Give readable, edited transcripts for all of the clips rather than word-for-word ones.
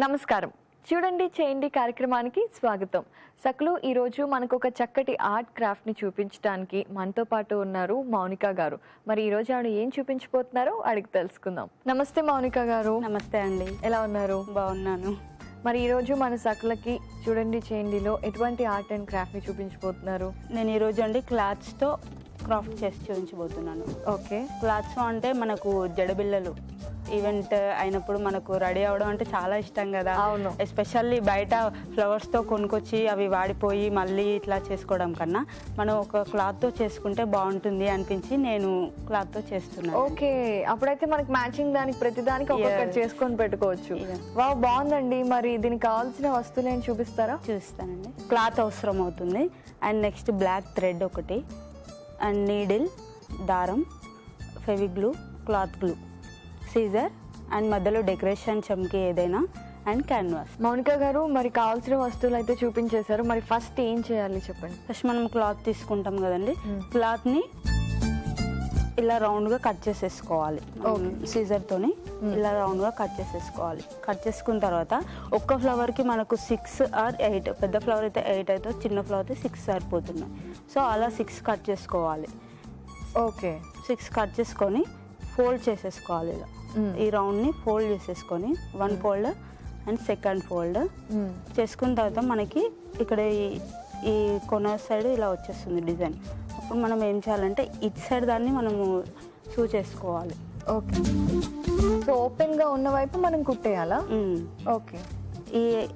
నమస్కారం. చూడండి చేయండి కార్యక్రమానికి స్వాగతం. సకలు ఈ రోజు మనకు ఒక చక్కటి ఆర్ట్ క్రాఫ్ట్ ని చూపించడానికి మనతో పాటు ఉన్నారు మౌనిక గారు. మరి ఈ రోజు ఆవిడ ఏం చూపించబోతున్నారో అడిగి తెలుసుకుందాం. నమస్తే మౌనిక గారు. నమస్తే అండి. ఎలా ఉన్నారు? బాగున్నాను. మరి ఈ రోజు మన సకలకి చూడండి చేయండిలో ఎటువంటి ఆర్ట్ అండ్ క్రాఫ్ట్ ని చూపించబోతున్నారు? నేను ఈ రోజు అండి క్లాత్స్ తో క్రాఫ్ట్ చేసి చూపించబోతున్నాను. ఓకే. క్లాత్స్ అంటే మనకు జడబిళ్ళలు ఈవెంట్ అయినప్పుడు మనకు రెడీ అవడం అంటే చాలా ఇష్టం కదా. అవును. ఎస్పెషల్లీ బయట ఫ్లవర్స్ తో కొనుక్కొచ్చి అవి వాడిపోయి మళ్ళీ ఇట్లా చేసుకోవడం కన్నా మనం ఒక క్లాత్ తో చేసుకుంటే బాగుంటుంది అనిపించి నేను క్లాత్ తో చేస్తున్నాను. ఓకే, అప్పుడైతే మనకి మ్యాచింగ్ దానికి ప్రతి దానికి ఒక్కొక్కటి చేసుకొని పెట్టుకోవచ్చు. వావ్, బాగుందండి. మరి దీనికి కావాల్సిన వస్తువులు ఏం చూపిస్తారా? చూపిస్తానండి. క్లాత్ అవసరం అవుతుంది అండ్ నెక్స్ట్ బ్లాక్ థ్రెడ్ ఒకటి అండ్ నీడిల్, దారం, Feviglue, cloth glue, Caesar and మధ్యలో డెకరేషన్ చమ్కి ఏదైనా అండ్ క్యాన్వాస్. మౌనిక గారు, మరి కావాల్సిన వస్తువులు అయితే చూపించేశారు. మరి ఫస్ట్ ఏం చేయాలి చెప్పండి? ఫస్ట్ మనం క్లాత్ తీసుకుంటాం కదండి, క్లాత్ ని ఇలా రౌండ్ గా కట్ చేసేసుకోవాలి. సీజర్ తోని ఇలా రౌండ్ గా కట్ చేసేసుకోవాలి. కట్ చేసుకున్న తర్వాత ఒక్క ఫ్లవర్ కి మనకు 6 or 8, పెద్ద ఫ్లవర్ అయితే 8 అయితే, చిన్న ఫ్లవర్ అయితే 6 సరిపోతున్నాయి. సో అలా 6 కట్ చేసుకోవాలి. ఓకే, 6 కట్ చేసుకొని ఫోల్డ్ చేసేసుకోవాలి. ఇలా ఈ రౌండ్ ని ఫోల్డ్ చేసేసుకొని 1 ఫోల్డ్ అండ్ సెకండ్ ఫోల్డ్ చేసుకున్న తర్వాత మనకి ఇక్కడ ఈ కొన సైడ్ ఇలా వచ్చేస్తుంది డిజైన్. అప్పుడు మనం ఏం చేయాలంటే ఇటు సైడ్ దాన్ని మనము సూ చేసుకోవాలి. ఓకే, సో ఓపెన్ గా ఉన్న వైపు మనం కుట్టేయాలా? ఓకే.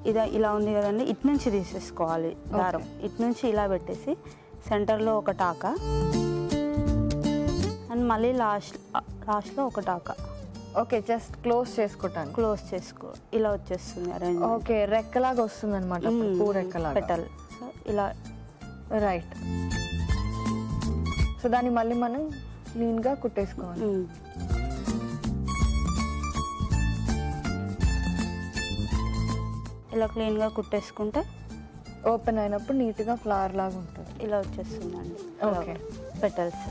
ఇది ఇలా ఉంది కదండి, ఇటు నుంచి తీసేసుకోవాలి దారం. ఇటు నుంచి ఇలా పెట్టేసి సెంటర్లో ఒక టాకా అండ్ మళ్ళీ లాస్ట్లో ఒక టాకా. ఓకే, జస్ట్ క్లోజ్ చేసుకుంటాను. క్లోజ్ చేసుకో, ఇలా వచ్చేస్తుంది అరేంజ్. ఓకే, రెక్కలాగా వస్తుంది అనమాట. పూ రెక్కలాగా పెటల్. సో ఇలా రైట్. సో దాన్ని మళ్ళీ మనం క్లీన్ గా కుట్టేసుకోవాలి. ఇలా క్లీన్ గా కుట్టేసుకుంటే ఓపెన్ అయినప్పుడు నీట్ గా ఫ్లవర్ లాగా ఉంటుంది. ఇలా వచ్చేస్తుందండి. Okay, petals.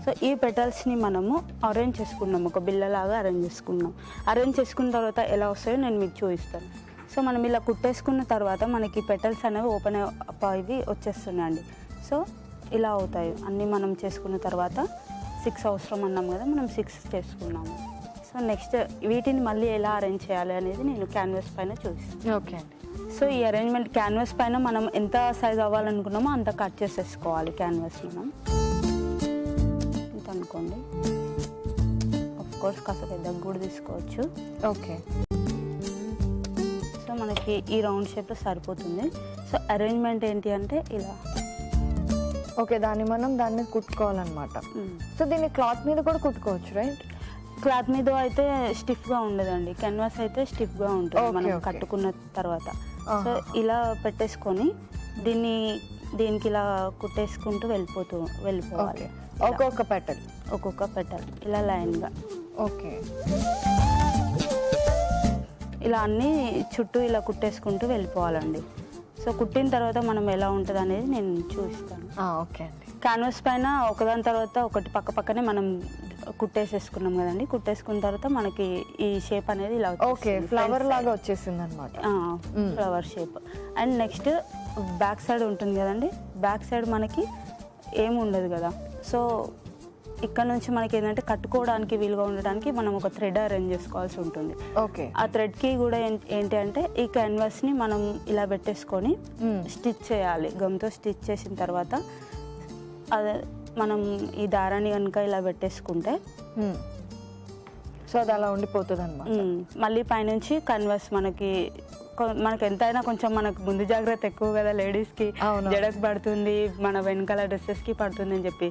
సో ఈ పెటల్స్ ని మనము అరేంజ్ చేసుకున్నాం, ఒక బిల్లలాగా అరేంజ్ చేసుకున్నాం. అరేంజ్ చేసుకున్న తర్వాత ఎలా వస్తాయో నేను మీకు చూపిస్తాను. సో మనం ఇలా కుట్టేసుకున్న తర్వాత మనకి పెటల్స్ అనేవి ఓపెన్ ఇవి వచ్చేస్తున్నాయండి. సో ఇలా అవుతాయి అన్నీ. మనం చేసుకున్న తర్వాత 6 అవసరం అన్నాం కదా, మనం 6 చేసుకున్నాము. సో నెక్స్ట్ వీటిని మళ్ళీ ఎలా అరేంజ్ చేయాలి అనేది నేను క్యాన్వాస్ పైన చూపిస్తాను. ఓకే అండి. సో ఈ అరేంజ్మెంట్ క్యాన్వాస్ పైన మనం ఎంత సైజ్ అవ్వాలనుకున్నామో అంత కట్ చేసేసుకోవాలి. క్యాన్వాస్ మనం ఇంత అనుకోండి. ఆఫ్ కోర్స్ కాస్త పెద్దగా కూడా తీసుకోవచ్చు. ఓకే. సో మనకి ఈ రౌండ్ షేప్లో సరిపోతుంది. సో అరేంజ్మెంట్ ఏంటి అంటే ఇలా. ఓకే, దాన్ని మనం దాని మీద కుట్టుకోవాలన్నమాట. సో దీన్ని క్లాత్ మీద కూడా కుట్టుకోవచ్చు, రైట్? క్లాత్ మీద అయితే స్టిఫ్గా ఉండదండి, క్యాన్వాస్ అయితే స్టిఫ్గా ఉంటుంది మనం కట్టుకున్న తర్వాత. సో ఇలా పెట్టేసుకొని దీనికి ఇలా కుట్టేసుకుంటూ వెళ్ళిపోవాలి. ఒక్కొక్క పెటల్ ఇలా లైన్గా. ఓకే, ఇలా అన్నీ చుట్టూ ఇలా కుట్టేసుకుంటూ వెళ్ళిపోవాలండి. సో కుట్టిన తర్వాత మనం ఎలా ఉంటుంది అనేది నేను చూపిస్తాను. ఓకే అండి. క్యాన్వాస్ పైన ఒకదాని తర్వాత ఒకటి పక్క పక్కనే మనం కుట్టేసేసుకున్నాం కదండి. కుట్టేసుకున్న తర్వాత మనకి ఈ షేప్ అనేది ఇలా ఓకే, ఫ్లవర్ లాగా వచ్చేసింది అనమాట. Flower shape. And next back side ఉంటుంది కదండి, బ్యాక్ సైడ్ మనకి ఏమి ఉండదు కదా. సో ఇక్కడ నుంచి మనకి ఏంటంటే కట్టుకోవడానికి వీలుగా ఉండడానికి మనం ఒక థ్రెడ్ అరేంజ్ చేసుకోవాల్సి ఉంటుంది. ఓకే. ఆ థ్రెడ్కి కూడా ఏంటి అంటే ఈ క్యాన్వాస్ని మనం ఇలా పెట్టేసుకొని స్టిచ్ చేయాలి. గమ్తో స్టిచ్ చేసిన తర్వాత అదే మనం ఈ దారాన్ని కనుక ఇలా పెట్టేసుకుంటే సో అది అలా ఉండిపోతుంది అనమాట. మళ్ళీ పైనుంచి క్యాన్వాస్ మనకి ఎంతైనా కొంచెం మనకు ముందు జాగ్రత్త ఎక్కువ కదా లేడీస్కి, జడకు పడుతుంది, మన వెనకాల డ్రెస్సెస్కి పడుతుంది అని చెప్పి.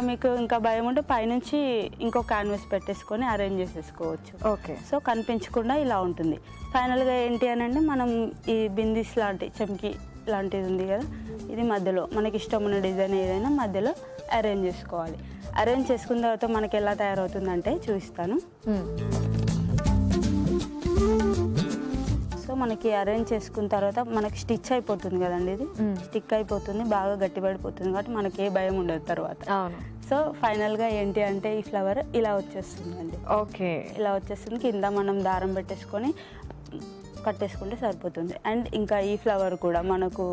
మీకు ఇంకా భయం ఉంటే పైనుంచి ఇంకో క్యాన్వాస్ పెట్టేసుకొని అరేంజ్ చేసేసుకోవచ్చు. ఓకే. సో కనిపించకుండా ఇలా ఉంటుంది. ఫైనల్గా ఏంటి అని అంటే మనం ఈ బిందీస్ లాంటి చమ్కి లాంటిది ఉంది కదా, ఇది మధ్యలో మనకి ఇష్టం ఉన్న డిజైన్ ఏదైనా మధ్యలో అరేంజ్ చేసుకోవాలి. అరేంజ్ చేసుకున్న తర్వాత మనకి ఎలా తయారవుతుందంటే చూపిస్తాను. సో మనకి అరేంజ్ చేసుకున్న తర్వాత మనకి స్టిచ్ అయిపోతుంది కదండి, ఇది స్టిక్ అయిపోతుంది, బాగా గట్టిపడిపోతుంది కాబట్టి మనకి ఏ భయం ఉండదు తర్వాత. సో ఫైనల్గా ఏంటి అంటే ఈ ఫ్లవర్ ఇలా వచ్చేస్తుందండి. ఓకే, ఇలా వచ్చేస్తుంది. కింద మనం దారం పెట్టేసుకొని కట్టేసుకుంటే సరిపోతుంది. అండ్ ఇంకా ఈ ఫ్లవర్ కూడా మనకు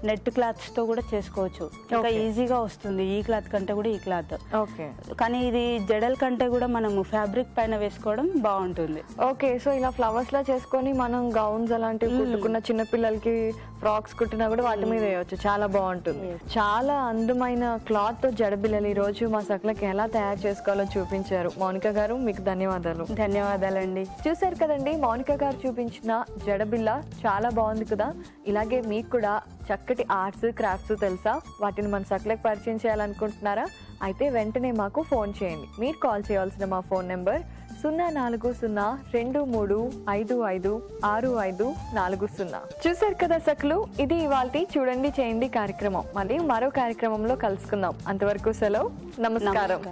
నెట్ క్లాత్స్తో కూడా చేసుకోవచ్చు, ఇంకా ఈజీగా వస్తుంది. ఈ క్లాత్ కంటే కూడా ఈ క్లాత్ ఓకే. కానీ ఇది జడల కంటే కూడా మనము ఫ్యాబ్రిక్ పైన వేసుకోవడం బాగుంటుంది. ఓకే, సో ఇలా ఫ్లవర్స్ లా చేసుకొని మనం గౌన్స్ అలాంటివి కుట్టుకున్న చిన్న పిల్లలకి ఫ్రాక్స్ కుట్టినా కూడా వాటి మీద వేయవచ్చు, చాలా బాగుంటుంది. చాలా అందమైన క్లాత్ తో జడబిల్లలు ఈ రోజు మా సకలకి ఎలా తయారు చేసుకోవాలో చూపించారు. మౌనిక గారు, మీకు ధన్యవాదాలు. ధన్యవాదాలండి. చూసారు కదండి, మౌనిక గారు చూపించిన జడబిల్ల చాలా బాగుంది కదా. ఇలాగే మీకు కూడా చక్కటి ఆర్ట్స్ క్రాఫ్ట్స్ తెలుసా? వాటిని మన సకలకు పరిచయం చేయాలనుకుంటున్నారా? అయితే వెంటనే మాకు ఫోన్ చేయండి. మీరు కాల్ చేయాల్సిన మా ఫోన్ నెంబర్ 04023556540. చూసారు కదా సకలు, ఇది ఇవాల్టి చూడండి చేయండి కార్యక్రమం. మళ్ళీ మరో కార్యక్రమంలో కలుసుకుందాం. అంతవరకు సెలవు, నమస్కారం.